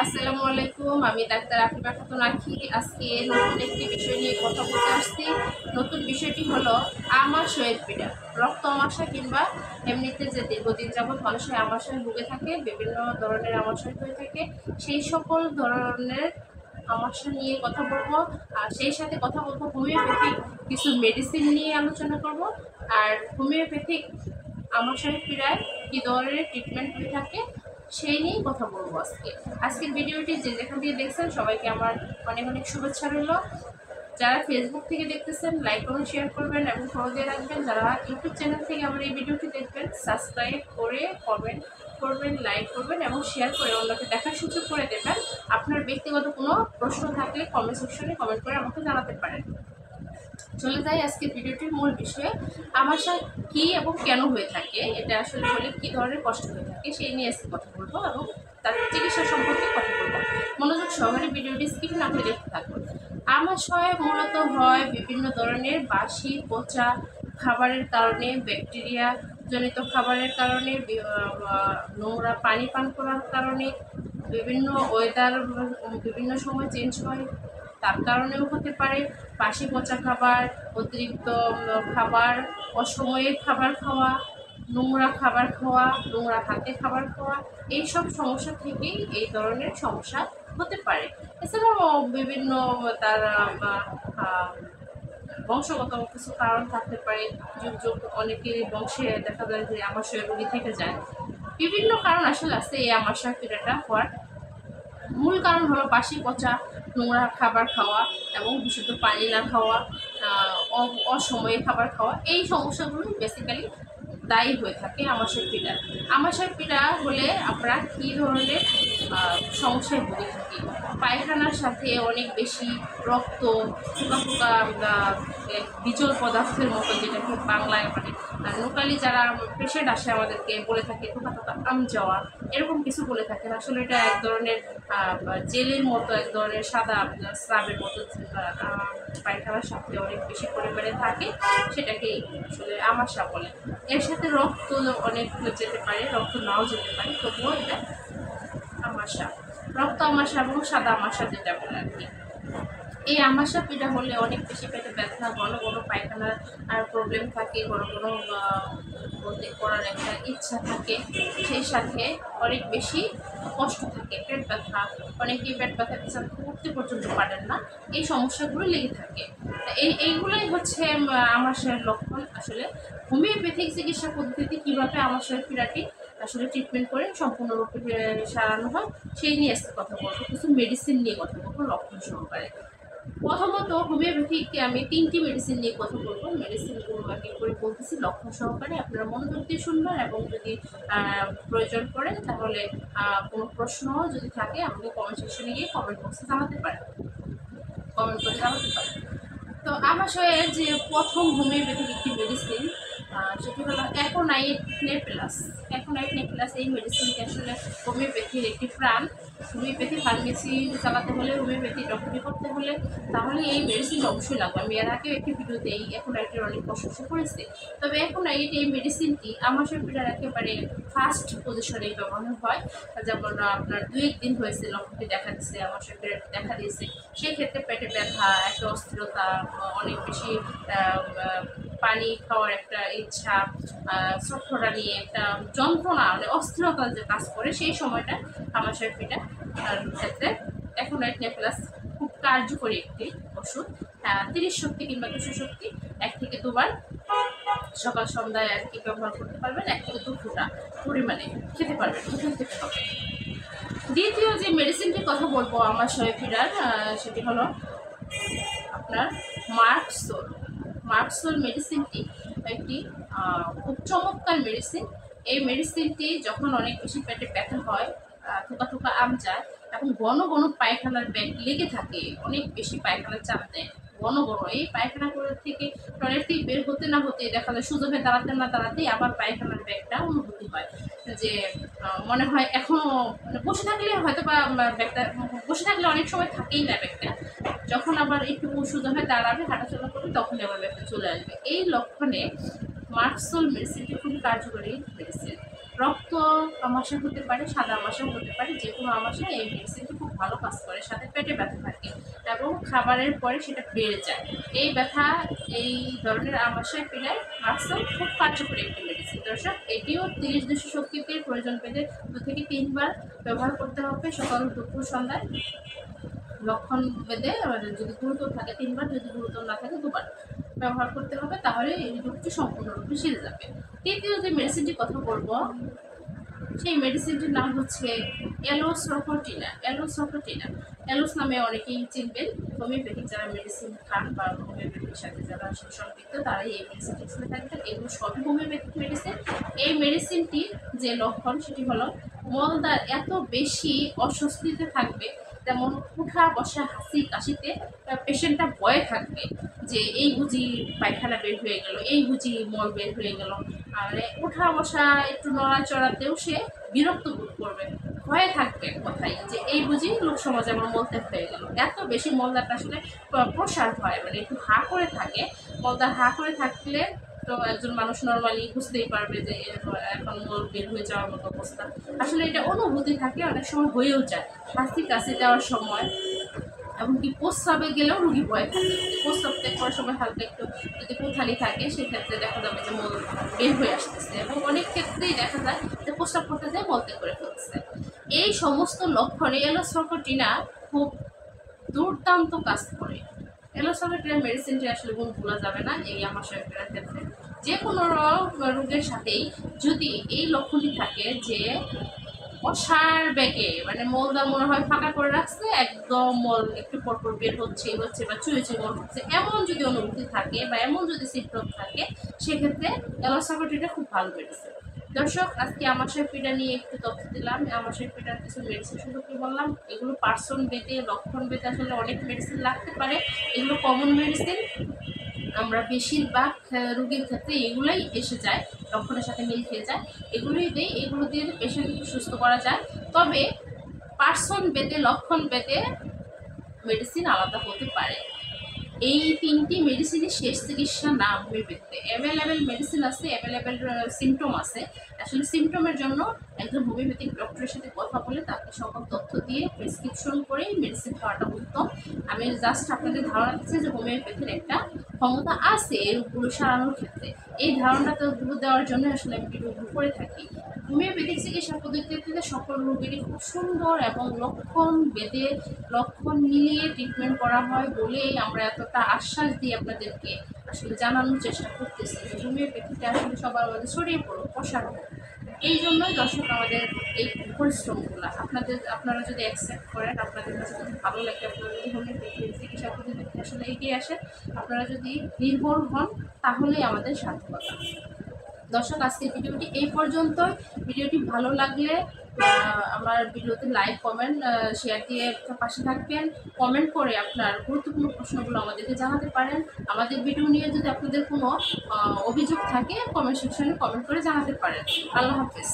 আসসালামু আলাইকুম। আমি ডাক্তার আফিফা খাতুন আখি। আজকে নতুন একটি বিষয় নিয়ে কথা বলতে আসছি। নতুন বিষয়টি হলো আমাশয়ের পীড়া, রক্ত আমাশয় কিংবা এমনিতে যে দীর্ঘদিন যাবৎ মানুষের আমাশয় ভুগে থাকে, বিভিন্ন ধরনের আমাশয় হয়ে থাকে, সেই সকল ধরনের আমাশয় নিয়ে কথা বলবো। আর সেই সাথে কথা বলবো হোমিওপ্যাথিক কিছু মেডিসিন নিয়ে আলোচনা করব। আর হোমিওপ্যাথিক আমাশয় পীড়ায় কী ধরনের ট্রিটমেন্ট হয়ে থাকে সেই নিয়েই কথা বলবো আজকে। আজকের ভিডিওটি যে যেখান থেকে দেখছেন সবাইকে আমার অনেক অনেক শুভেচ্ছা রইল। যারা ফেসবুক থেকে দেখতেছেন লাইক করুন, শেয়ার করবেন এবং ফলো দিয়ে রাখবেন। যারা ইউটিউব চ্যানেল থেকে আমার এই ভিডিওটি দেখবেন সাবস্ক্রাইব করে কমেন্ট করবেন, লাইক করবেন এবং শেয়ার করে অন্যকে দেখার সুযোগ করে দেবেন। আপনার ব্যক্তিগত কোনো প্রশ্ন থাকলে কমেন্ট সেকশনে কমেন্ট করে আমাকে জানাতে পারেন। চলে যাই আজকের ভিডিওটির মূল বিষয়ে। আমাশা কি এবং কেন হয়ে থাকে, এটা আসলে হলে কী ধরনের কষ্ট হয়ে থাকে সেই নিয়ে আজকে কথা বলবো এবং তার চিকিৎসা সম্পর্কে কথা বলবো। মনোযোগ সহকারে ভিডিওটি স্কিপ না করে দেখতে থাকুন। আমাশয় মূলত হয় বিভিন্ন ধরনের বাসি পচা খাবারের কারণে, ব্যাকটেরিয়া জনিত খাবারের কারণে, নোংরা পানি পান করার কারণে, বিভিন্ন ওয়েদার বিভিন্ন সময় চেঞ্জ হয় তার কারণেও হতে পারে, বাসি পচা খাবার, অতিরিক্ত খাবার, অসময়ে খাবার খাওয়া, নোংরা খাবার খাওয়া, নোংরা হাতে খাবার খাওয়া, এইসব সমস্যা থেকেই এই ধরনের সমস্যা হতে পারে। এছাড়াও বিভিন্ন তার বংশগত কিছু কারণ থাকতে পারে। যুগ যুগ অনেকের বংশে দেখা যায় যে আমাশয় রোগী থেকে যায়। বিভিন্ন কারণ আসলে আছে এই আমাশয় পীড়াটা হওয়ার। মূল কারণ হলো বাসি পচা নোংরা খাবার খাওয়া এবং বিশুদ্ধ পানি না খাওয়া, অসময়ে খাবার খাওয়া, এই সমস্যাগুলো বেসিক্যালি দায়ী হয়ে থাকে আমাশয় পীড়া। আমাশয় পীড়া হলে আমরা কী ধরনের সমস্যায় ভুগে থাকি? পায়খানার সাথে অনেক বেশি রক্ত, ফুকা ফুকা বিজল পদার্থের মতো, যেটাকে বাংলায় মানে লোকালি যারা পেশেন্ট আসে আমাদেরকে বলে থাকে থোকা থোকা আম যাওয়া, এরকম কিছু বলে থাকেন। আসলে এটা এক ধরনের জেলের মতো, এক ধরনের সাদা স্রাবের মতো পায়খানার সাথে অনেক বেশি পরিমাণে থাকে, সেটাকেই আসলে আমাশা বলে। এর সাথে রক্ত অনেক যেতে পারে, রক্ত নাও যেতে পারে, তবুও এটা আমাশা। রক্ত আমাশা এবং সাদা আমাশা যেটা বলে আর কি। এই আমাশা পীড়া হলে অনেক বেশি পেটে ব্যথা, ঘন ঘন পায়খানার আর প্রবলেম থাকে, ঘন ঘন বলতে করার একটা ইচ্ছা থাকে, সেই সাথে অনেক বেশি কষ্ট থাকে, পেট ব্যথা, অনেকেই পেট ব্যথা পেছান উঠতে পর্যন্ত পারেন না, এই সমস্যাগুলো লেগে থাকে। এইগুলোই হচ্ছে আমাশয়ের লক্ষণ। আসলে হোমিওপ্যাথিক চিকিৎসা পদ্ধতিতে কীভাবে আমাশয়ের পীড়াটি আসলে ট্রিটমেন্ট করে সম্পূর্ণরূপে সারানো হয় সেই নিয়ে আজকে কথা বলবো। কিছু মেডিসিন নিয়ে কথা বলবো লক্ষণ সহকারে। প্রথমত হোমিওপ্যাথিকে আমি 3টি মেডিসিন নিয়ে কথা বলবো। মেডিসিনগুলো এক এক করে বলতেছি লক্ষণ সহকারে, আপনারা মনোযোগ দিয়ে শুনবেন এবং যদি প্রয়োজন পড়ে তাহলে কোনো প্রশ্ন যদি থাকে আমাকে কমেন্ট সেকশনে গিয়ে কমেন্ট বক্সে জানাতে পারেন, কমেন্ট করে জানাতে পারেন। তো আমাশয়ের যে প্রথম হোমিওপ্যাথিক একটি মেডিসিন সেটি হলো অ্যাকোনাইট নেপ্লাস। অ্যাকোনাইট নেপ্লাস এই মেডিসিনটি আসলে হোমিওপ্যাথির একটি প্রাণ। হোমিওপ্যাথি ফার্মেসি চালাতে হলে, হোমিওপ্যাথি ডক্টরি করতে হলে তাহলে এই মেডিসিনটা অবশ্যই লাগবে। আমি এর আগেও একটি ভিডিওতে এই অ্যাকোনাইটের অনেক প্রশংসা করেছি। তবে অ্যাকোনাইট এই মেডিসিনটি আমাশয় পীড়ার একেবারে ফার্স্ট পজিশনে ব্যবহার হয়। যেমন আপনার 2-1 দিন হয়েছে লক্ষণটি দেখা দিচ্ছে, আমাশয় পীড়াটি দেখা দিয়েছে, সেক্ষেত্রে পেটে ব্যথা, একটা অস্থিরতা, অনেক বেশি পানি খাওয়ার একটা ইচ্ছা, চক্ষুরা নিয়ে একটা যন্ত্রণা, মানে অস্থিরতা যে কাজ করে, সেই সময়টা আমাশয় পীড়া ক্ষেত্রে অ্যাকোনাইট নেপ্লাস খুব কার্যকরী একটি ওষুধ। 30 শক্তি কিংবা 200 শক্তি 1 থেকে 2 বার সকাল সন্ধ্যায় আর কি ব্যবহার করতে পারবেন। 1 থেকে 2 ফোঁটা পরিমাণে খেতে পারবেন, খেতে হবে। দ্বিতীয় যে মেডিসিনটির কথা বলবো আমাশয় পীড়ার, সেটি হলো আপনার মার্কসোল। মার্কসোল মেডিসিনটি একটি খুব চমৎকার মেডিসিন। এই মেডিসিনটি যখন অনেক বেশি পেটে ব্যথা হয়, থোকা থোকা আম যায় এবং ঘন ঘন পায়খানার ব্যাগ লেগে থাকে, অনেক বেশি পায়খানার চাপ দেয় ঘন ঘন, এই পায়খানা করে থেকে টয়লেট থেকে বের হতে না হতে দেখা যায় সোজা হয়ে দাঁড়াতে না দাঁড়াতেই আবার পায়খানার ব্যাগটা অনুভূতি হয় যে মনে হয় এখনও বসে থাকলে হয়তো বা ব্যাগটা, বসে থাকলে অনেক সময় থাকেই না ব্যাগটা, যখন আবার একটু সোজা হয়ে দাঁড়াবে, হাঁটাচলা করবে, তখন আবার ব্যাগটা চলে আসবে। এই লক্ষণে মার্কসোল মেডিসিনটি খুবই কার্যকরী মেডিসিন। রক্ত আমাশা হতে পারে, সাদা আমাশাও হতে পারে, যে কোনো আমাশা এই মেডিসিনটি খুব ভালো কাজ করে। সাথে পেটে ব্যথা থাকে এবং খাবারের পরে সেটা বেড়ে যায়। এই ব্যথা, এই ধরনের আমাশায় পেলে মার্সল খুব কার্যকরী একটি মেডিসিন। দর্শক, এটিও 30-200 শক্তিতে প্রয়োজন পেলে 2 থেকে 3 বার ব্যবহার করতে হবে, সকাল, দুপুর, সন্ধ্যায়। লক্ষণ ভেদে যদি গুরুতর থাকে 3 বার, যদি গুরুতর না থাকে 2 বার ব্যবহার করতে হবে, তাহলে এই রোগটি সম্পূর্ণরূপে সেরে যাবে। তৃতীয় যে মেডিসিনটির কথা বলবো, সেই মেডিসিনটির নাম হচ্ছে অ্যালোসফোর্টিনা। অ্যালোস নামে অনেকেই চিনবেন। হোমিওপ্যাথিক যারা মেডিসিন খান বা হোমিওপ্যাথির সাথে যারা সম্পৃক্ত, তারাই এই মেডিসিনটি শুনে থাকবেন। এগুলো সবই হোমিওপ্যাথিক মেডিসিন। এই মেডিসিনটির যে লক্ষণ সেটি হলো মলদার এত বেশি অস্বস্তিতে থাকবে, যেমন উঠা বসা হাসি কাশিতে পেশেন্টটা ভয়ে থাকবে যে এই বুঝি পায়খানা বের হয়ে গেল, এই বুঝি মল বের হয়ে গেল। আর উঠা বসা একটু নড়াচড়াতেও সে বিরক্ত বোধ করবে, ভয়ে থাকবে কথাই যে এই বুঝি লোক সমাজে আমার মলত্যাগ হয়ে গেল। এত বেশি মলদারটা আসলে প্রসার হয়, মানে একটু হা করে থাকে। মলদার হা করে থাকলে তো একজন মানুষ নর্মালি বুঝতেই পারবে যে এখন মল বের হয়ে যাওয়ার মতো অবস্থা। আসলে এটা অনুভূতি থাকে, অনেক সময় হয়েও যায়। হাসি কাশি দেওয়ার সময়, এমনকি প্রস্রাবে গেলেও রুগী ভয় থাকে। প্রস্রাব ত্যাগ করার সময় হালকা একটু যদি কোথালি থাকে, সেক্ষেত্রে দেখা যাবে যে মল বের হয়ে আসতেছে, এবং অনেক ক্ষেত্রেই দেখা যায় যে প্রস্রাব করতে যায় মলত্যাগ করে ফেলতেছে। এই সমস্ত লক্ষণে অ্যালোসফোর্টিনা খুব দুর্দান্ত কাজ করে। অ্যালোসফোর্টিনা মেডিসিনটি আসলে গুণ ভোলা যাবে না এই আমাশয়ের ক্ষেত্রে। যে কোনো রোগের সাথেই যদি এই লক্ষণটি থাকে যে অসার বেগে, মানে মলদা মনে হয় ফাঁকা করে রাখছে, একদম মল একটু পরপর বের হচ্ছে বা চুয়ে চুয়ে মল হচ্ছে, এমন যদি অনুভূতি থাকে বা এমন যদি সিমটম থাকে, সেক্ষেত্রে অ্যালোসফোর্টিনা খুব ভালো মেডিসিন। দর্শক, আজকে আমাশয় পীড়া নিয়ে একটু তথ্য দিলাম। আমাশয় পীড়ার কিছু মেডিসিন সম্পর্কে বললাম। এগুলো পার্সন বেদে, লক্ষণ বেদে আসলে অনেক মেডিসিন লাগতে পারে। এগুলো কমন মেডিসিন, আমরা বেশিরভাগ রোগীর ক্ষেত্রে এগুলোই এসে যায়, লক্ষণের সাথে মিল খেয়ে যায়, এগুলোই দিই। এগুলো দিয়ে পেশেন্টকে সুস্থ করা যায়। তবে পার্সন বেদে, লক্ষণ বেদে মেডিসিন আলাদা হতে পারে। এই 3টি মেডিসিনের শেষ চিকিৎসা না হোমিওপ্যাথিতে। অ্যাভেলেবেল মেডিসিন আছে, অ্যাভেলেবেল সিমটম আছে। আসলে সিমটমের জন্য একজন হোমিওপ্যাথিক ডক্টরের সাথে কথা বলে তাকে সকল তথ্য দিয়ে প্রেসক্রিপশন করে মেডিসিন খাওয়াটা উত্তম। আমি জাস্ট আপনাদের ধারণা দিচ্ছি যে হোমিওপ্যাথির একটা ক্ষমতা আছে এই রোগগুলো সারানোর ক্ষেত্রে। এই ধারণাটা দেওয়ার জন্য আসলে আমি ভিডিওগুলো করে থাকি। হোমিওপ্যাথিক চিকিৎসা পদ্ধতিতে সকল রোগেরই খুব সুন্দর এবং লক্ষণ বেদে, লক্ষণ মিলিয়ে ট্রিটমেন্ট করা হয় বলেই আমরা এতটা আশ্বাস দিয়ে আপনাদেরকে আসলে জানানোর চেষ্টা করতেছি যে হোমিওপ্যাথিতে আসলে সবার মধ্যে ছড়িয়ে পড়ুক, প্রসার হোক। এই জন্যই দর্শক আমাদের এই পরিশ্রমগুলো। আপনারা যদি অ্যাকসেপ্ট করেন, আপনাদের কাছে যদি ভালো লাগে, আপনারা যদি হোমিওপ্যাথি চিকিৎসা পদ্ধতিতে আসলে এগিয়ে আসেন, আপনারা যদি নির্ভর হন, তাহলেই আমাদের সার্থকতা। দর্শক, আজকের ভিডিওটি এই পর্যন্তই। ভিডিওটি ভালো লাগলে আমার ভিডিওতে লাইক, কমেন্ট, শেয়ার দিয়ে পাশে থাকবেন। কমেন্ট করে আপনার গুরুত্বপূর্ণ প্রশ্নগুলো আমাদেরকে জানাতে পারেন। আমাদের ভিডিও নিয়ে যদি আপনাদের কোনো অভিযোগ থাকে, কমেন্ট সেকশনে কমেন্ট করে জানাতে পারেন। আল্লাহ হাফেজ।